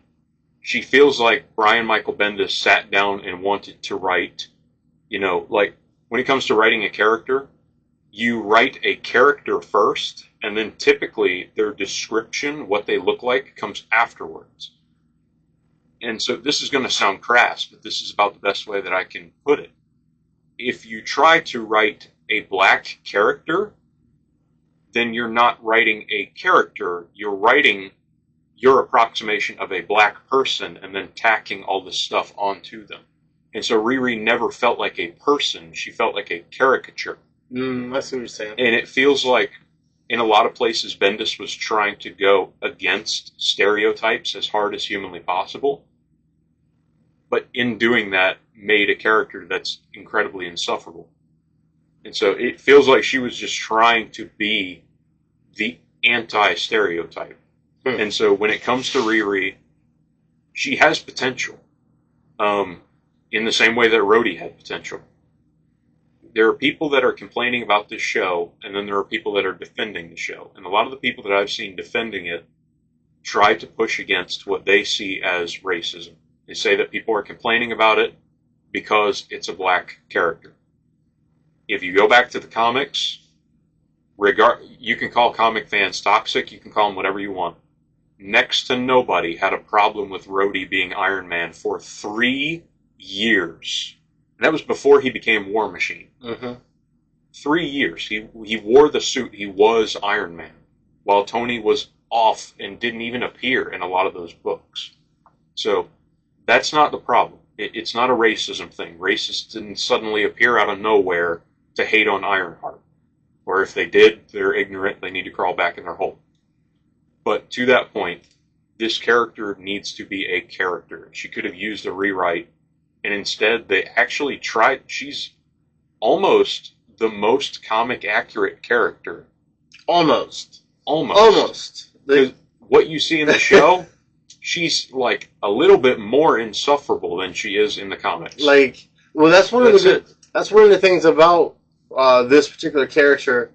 She feels like Brian Michael Bendis sat down and wanted to write, like when it comes to writing a character, you write a character first, and then typically their description, what they look like, comes afterwards. And so this is going to sound crass, but this is about the best way that I can put it. If you try to write a black character, then you're not writing a character, you're writing your approximation of a black person and then tacking all this stuff onto them. And so Riri never felt like a person, she felt like a caricature. I see what you're saying. And it feels like in a lot of places Bendis was trying to go against stereotypes as hard as humanly possible. But in doing that, made a character that's incredibly insufferable. And so it feels like she was just trying to be the anti-stereotype. And so when it comes to Riri, she has potential. In the same way that Rhodey had potential. There are people that are complaining about this show, and then there are people that are defending the show. And a lot of the people that I've seen defending it try to push against what they see as racism. They say that people are complaining about it because it's a black character. If you go back to the comics, you can call comic fans toxic, you can call them whatever you want. Next to nobody had a problem with Rhodey being Iron Man for 3 years. And that was before he became War Machine. 3 years. He wore the suit. He was Iron Man. While Tony was off and didn't even appear in a lot of those books. So that's not the problem. It's not a racism thing. Racists didn't suddenly appear out of nowhere to hate on Ironheart. Or if they did, they're ignorant. They need to crawl back in their hole. But to that point, this character needs to be a character. She could have used a rewrite. And instead, they actually tried. She's almost the most comic accurate character. Almost. Because what you see in the show, she's like a little bit more insufferable than she is in the comics. That's one of the things about this particular character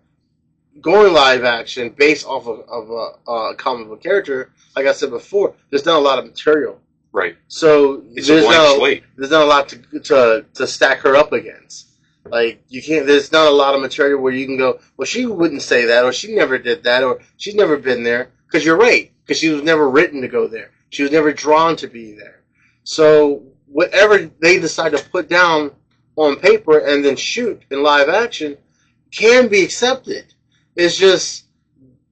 going live action based off of a comic book character. Like I said before, there's not a lot of material. Right. So it's a blank slate. There's not a lot to stack her up against. Like you can't. There's not a lot of material where you can go, well, she wouldn't say that, or she never did that, or she's never been there. Because you're right. Because she was never written to go there. She was never drawn to be there. So whatever they decide to put down on paper and then shoot in live action can be accepted. It's just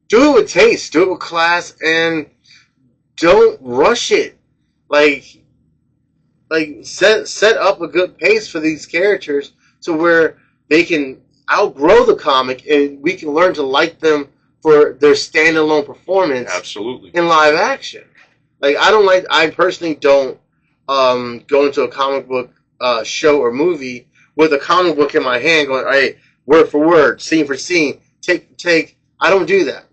do it with taste, do it with class, and don't rush it. Set up a good pace for these characters to where they can outgrow the comic and we can learn to like them for their standalone performance. Absolutely. In live action. I personally don't go into a comic book show or movie with a comic book in my hand going, hey, word for word, scene for scene, take for take. I don't do that.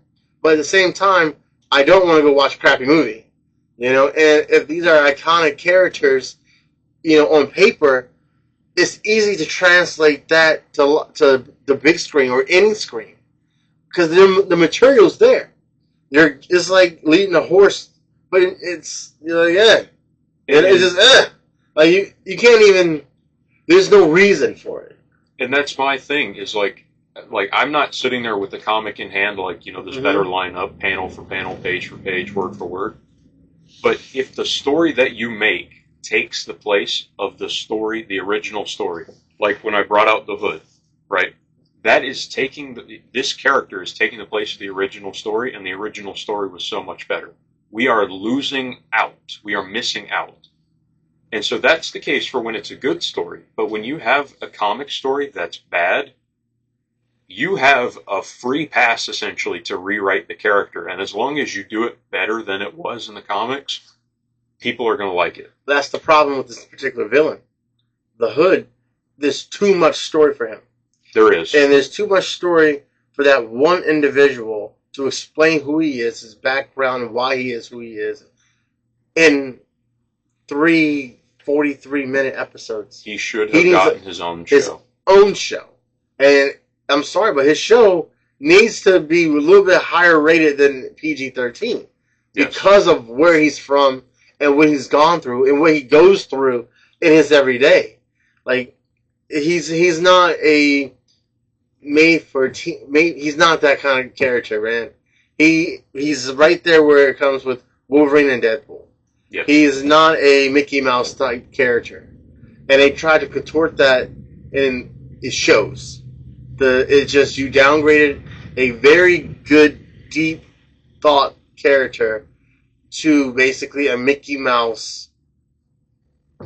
But at the same time, I don't want to go watch a crappy movie. And if these are iconic characters, on paper, it's easy to translate that to the big screen or any screen. Because the material's there. It's like leading a horse, but it's, And it's just, you can't even, there's no reason for it. And that's my thing, is like I'm not sitting there with the comic in hand, this better line up, panel for panel, page for page, word for word. But if the story that you make takes the place of the original story, like when I brought out the Hood, right? That is this character is taking the place of the original story, and the original story was so much better. We are losing out. We are missing out. And so that's the case for when it's a good story. But when you have a comic story that's bad, you have a free pass, essentially, to rewrite the character. And as long as you do it better than it was in the comics, people are going to like it. That's the problem with this particular villain. The Hood, there's too much story for him. There is. And there's too much story for that one individual to explain who he is, his background, and why he is who he is. in 3 43-minute episodes. He should He have needs gotten his own show. his own show. And I'm sorry, but his show needs to be a little bit higher rated than PG-13 because of where he's from and what he's gone through and what he goes through in his everyday. Like, he's not a he's not that kind of character, man. He's right there where it comes with Wolverine and Deadpool. Yes. He's not a Mickey Mouse type character. And they try to contort that in his shows. It's just you downgraded a very good, deep thought character to basically a Mickey Mouse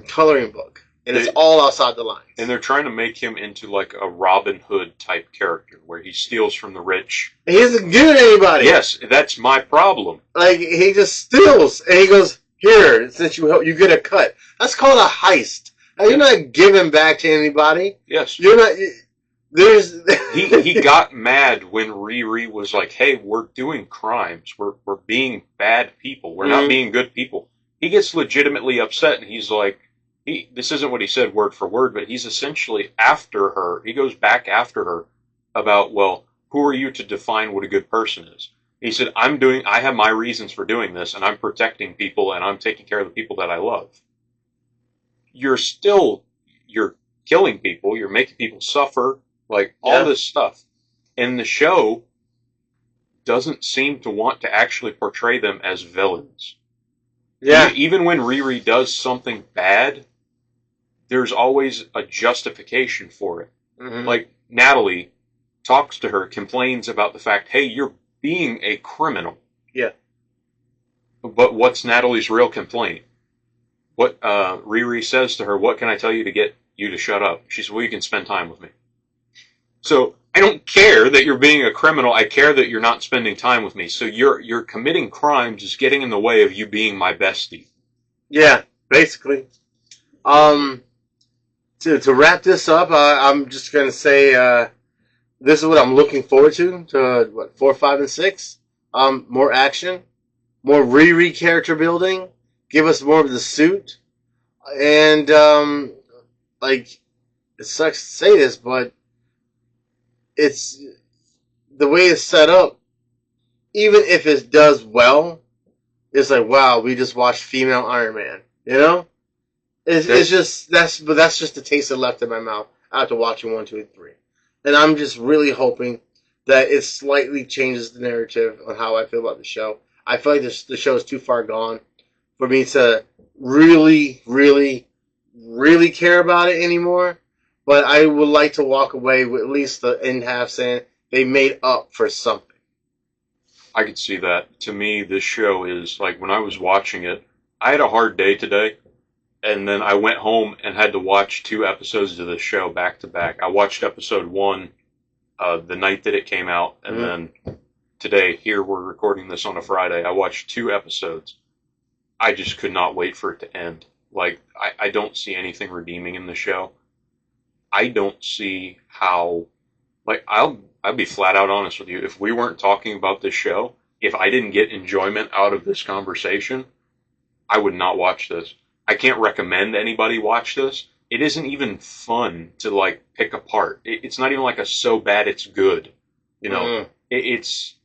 coloring book. And it's all outside the lines. And they're trying to make him into like a Robin Hood type character where he steals from the rich. He isn't giving anybody. Yes, that's my problem. Like, he just steals. And he goes, here, since you help, you get a cut. That's called a heist. Now, you're not giving back to anybody. Yes. You're not... There's... he got mad when Riri was like, hey, we're doing crimes. We're being bad people. We're not being good people. He gets legitimately upset, and he's like, this isn't what he said word for word, but he's essentially after her. He goes back after her about, well, who are you to define what a good person is? He said, I have my reasons for doing this, and I'm protecting people, and I'm taking care of the people that I love. You're killing people, you're making people suffer, like, all this stuff. And the show doesn't seem to want to actually portray them as villains. Yeah. Even when Riri does something bad, there's always a justification for it. Mm-hmm. Like, Natalie talks to her, complains about the fact, hey, you're being a criminal. Yeah. But what's Natalie's real complaint? What Riri says to her, what can I tell you to get you to shut up? She says, well, you can spend time with me. So I don't care that you're being a criminal. I care that you're not spending time with me. So you're committing crimes is getting in the way of you being my bestie. Yeah, basically. To wrap this up, I'm just going to say this is what I'm looking forward to 4, 5, and 6. More action, more Riri character building, give us more of the suit, and like, it sucks to say this, but it's the way it's set up. Even if it does well, it's like, wow, we just watched female Iron Man. You know, it's just that's just the taste that left in my mouth after watching 1, 2, and 3, and I'm just really hoping that it slightly changes the narrative on how I feel about the show. I feel like the show is too far gone for me to really, really, really care about it anymore. But I would like to walk away with at least the end half saying they made up for something. I could see that. To me, this show is, like, when I was watching it, I had a hard day today, and then I went home and had to watch 2 episodes of this show back to back. I watched episode 1 the night that it came out, and then today, here we're recording this on a Friday, I watched 2 episodes. I just could not wait for it to end. Like, I don't see anything redeeming in the show. I don't see how, like, I'll be flat out honest with you. If we weren't talking about this show, if I didn't get enjoyment out of this conversation, I would not watch this. I can't recommend anybody watch this. It isn't even fun to, like, pick apart. It's not even like a so bad it's good. You know, it's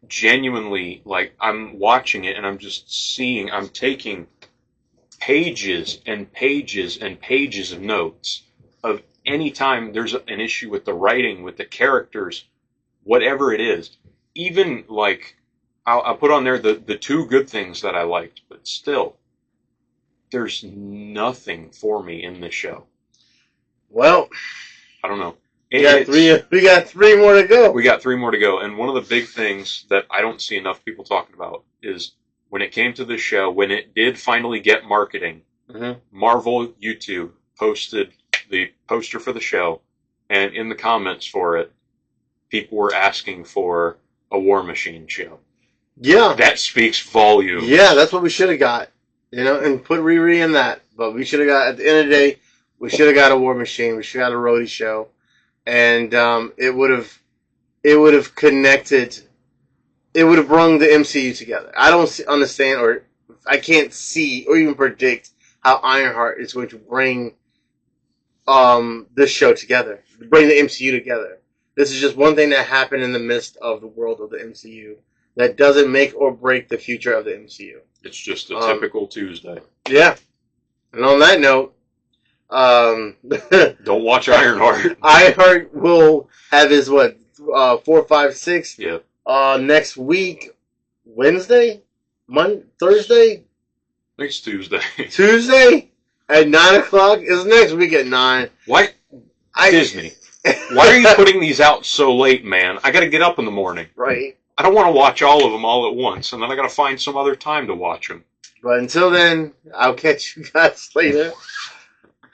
genuinely, like, I'm watching it and I'm taking pages and pages and pages of notes of any time there's an issue with the writing, with the characters, whatever it is. Even, like, I'll put on there the 2 good things that I liked, but still, there's nothing for me in this show. Well, I don't know. We got 3 more to go. We got 3 more to go, and one of the big things that I don't see enough people talking about is when it came to this show, when it did finally get marketing, Marvel YouTube posted the poster for the show, and in the comments for it, people were asking for a War Machine show. Yeah. That speaks volumes. Yeah, that's what we should have got. You know, and put Riri in that. But we should have got, at the end of the day, we should have got a War Machine. We should have got a Rhodey show. And it would have connected, it would have brung the MCU together. I don't understand or see or even predict how Ironheart is going to bring this show together, bring the MCU together. This is just one thing that happened in the midst of the world of the MCU that doesn't make or break the future of the MCU. It's just a typical Tuesday. Yeah. And on that note, don't watch Ironheart. Ironheart will have his 4, 5, 6. Yeah. Next week, Wednesday, Thursday. I think it's Tuesday. Tuesday at 9:00 is next week at 9. Why, Disney? Why are you putting these out so late, man? I got to get up in the morning. Right. I don't want to watch all of them all at once, and then I got to find some other time to watch them. But until then, I'll catch you guys later.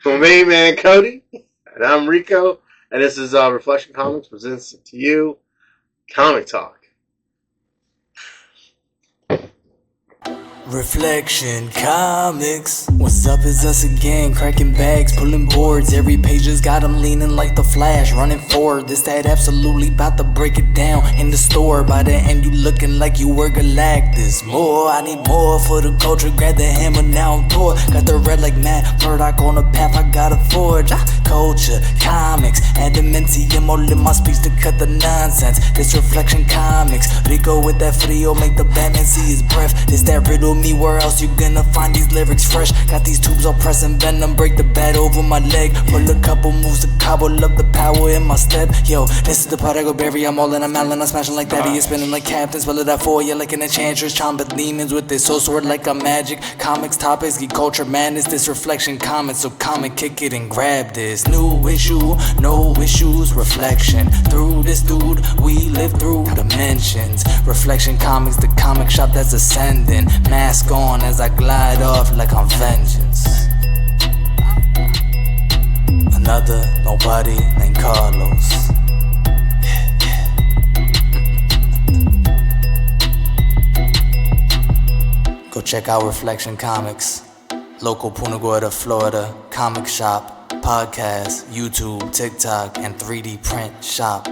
From me, man, Cody, and I'm Rico, and this is Reflection Comics presents to you Comic Talk. Reflection Comics. What's up is us again, cracking bags, pulling boards. Every page has got them leaning like the Flash, running forward. This that absolutely about to break it down in the store. By the end you looking like you were Galactus. More, I need more for the culture. Grab the hammer, now I'm Thor. Got the red like Matt Murdock on the path I gotta forge. Culture, comics, adamantium all in my speech to cut the nonsense. This Reflection Comics. Rico with that frio, make the Batman see his breath. This that riddle me, where else you gonna find these lyrics fresh? Got these tubes all pressing venom, break the bat over my leg. Pull a couple moves to cobble up the power in my step. Yo, this is the part I go bury. I'm all in, I'm out, and I'm smashing like that. He is spinning like captain, spell it out for you like an enchantress. Chomping demons with this soul sword like a magic. Comics, topics, geek culture, madness. This Reflection Comics, so come and kick it and grab this. New issue, no issues, reflection. Through this dude, we live through dimensions. Reflection Comics, the comic shop that's ascending. Mask on as I glide off like I'm vengeance. Another nobody named Carlos. Go check out Reflection Comics. Local Punta Gorda, Florida comic shop, podcast, YouTube, TikTok, and 3D print shop.